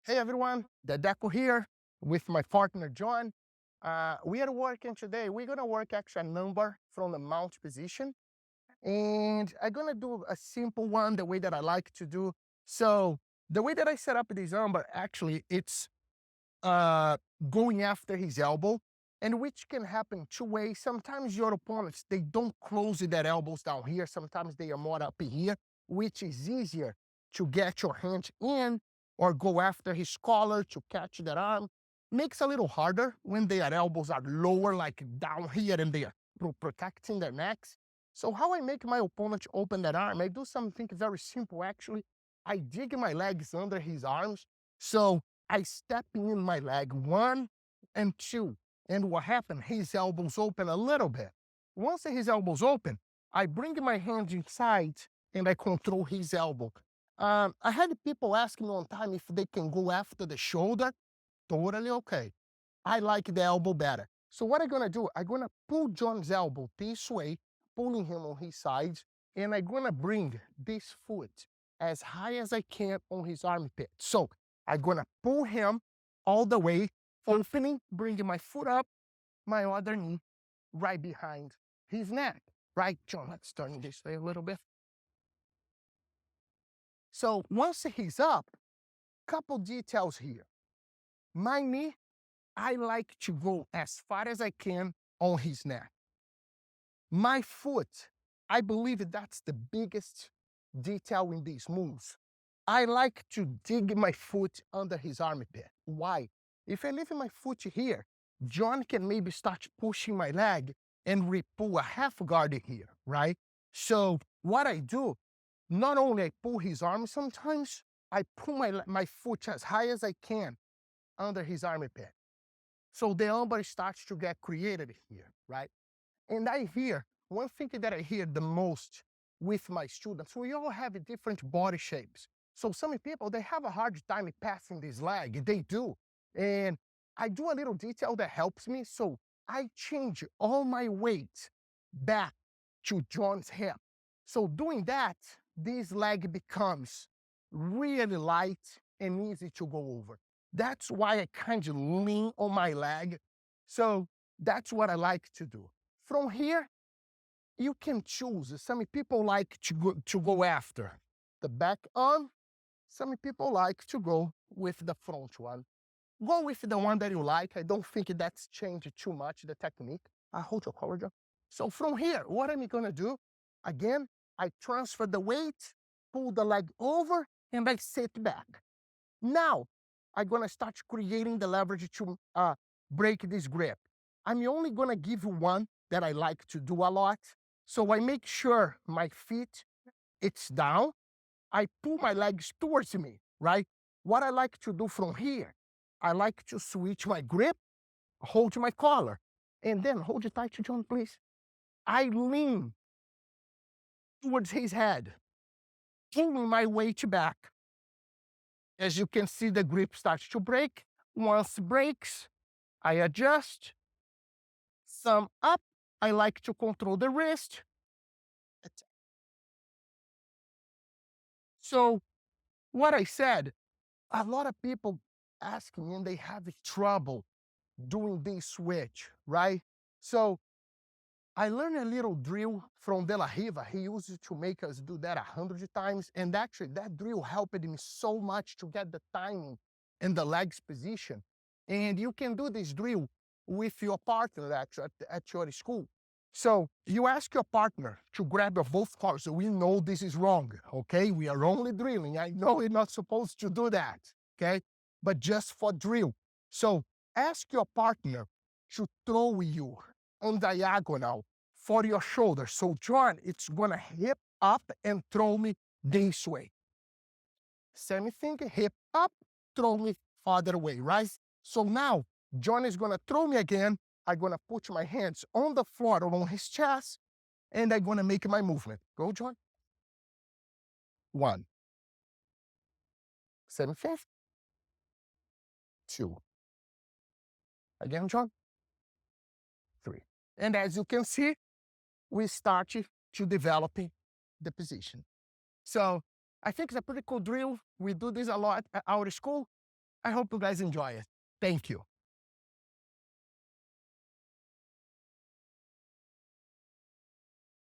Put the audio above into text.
Hey everyone, Dedeco here with my partner John. We are working today. We're gonna work actually a number from the mount position, and I'm gonna do a simple one the way that I like to do. So the way that I set up this number, actually, it's uh, going after his elbow, and which can happen two ways. Sometimes your opponents they don't close their elbows down here. Sometimes they are more up here, which is easier to get your hands in or go after his collar to catch that arm. Makes a little harder when their elbows are lower, like down here, and they are protecting their necks. So how I make my opponent open that arm, I do something very simple actually. I dig my legs under his arms. So I step in my leg, one and two. And what happened? His elbows open a little bit. Once his elbows open, I bring my hand inside and I control his elbow. I had people ask me one time if they can go after the shoulder. Totally okay. I like the elbow better. So what I'm gonna do, I'm gonna pull John's elbow this way, pulling him on his side, and I'm gonna bring this foot as high as I can on his armpit. So I'm gonna pull him all the way, opening, bringing my foot up, my other knee right behind his neck. Right, John, let's turn this way a little bit. So once he's up, couple details here. My knee, I like to go as far as I can on his neck. My foot, I believe that's the biggest detail in these moves. I like to dig my foot under his armpit. Why? If I leave my foot here, John can maybe start pushing my leg and pull a half guard here, right? So what I do, not only I pull his arm sometimes, I pull my foot as high as I can under his armpit. So the armbar starts to get created here, right? And I hear, one thing that I hear the most with my students, we all have different body shapes. So some people, they have a hard time passing this leg. They do. And I do a little detail that helps me. So I change all my weight back to John's hip. So doing that, this leg becomes really light and easy to go over. That's why I kind of lean on my leg. So that's what I like to do. From here, you can choose. Some people like to go after the back arm. Some people like to go with the front one. Go with the one that you like. I don't think that's changed too much, the technique. I hold your collar, John. So from here, what am I gonna do? Again, I transfer the weight, pull the leg over, and I sit back. Now, I'm gonna start creating the leverage to break this grip. I'm only gonna give you one that I like to do a lot. So I make sure my feet, it's down. I pull my legs towards me, right? What I like to do from here, I like to switch my grip, hold my collar, and then hold it tight, John, please. I lean towards his head, pulling my weight back. As you can see, the grip starts to break. Once it breaks, I adjust, thumb up. I like to control the wrist. So what I said, a lot of people ask me and they have trouble doing this switch, right? So I learned a little drill from De La Riva. He used it to make us do that 100 times. And actually that drill helped me so much to get the timing and the legs position. And you can do this drill with your partner actually at your school. So you ask your partner to grab your both collars. So we know this is wrong, okay? We are only drilling. I know we're not supposed to do that, okay? But just for drill. So ask your partner to throw you on diagonal for your shoulder. So John, it's gonna hip up and throw me this way. Same thing, hip up, throw me farther way, right? So now John is gonna throw me again. I'm gonna put my hands on the floor or on his chest, and I'm gonna make my movement. Go, John. One. Same thing. Two. Again, John. Three. And as you can see, we start to develop the position. So I think it's a pretty cool drill. We do this a lot at our school. I hope you guys enjoy it. Thank you.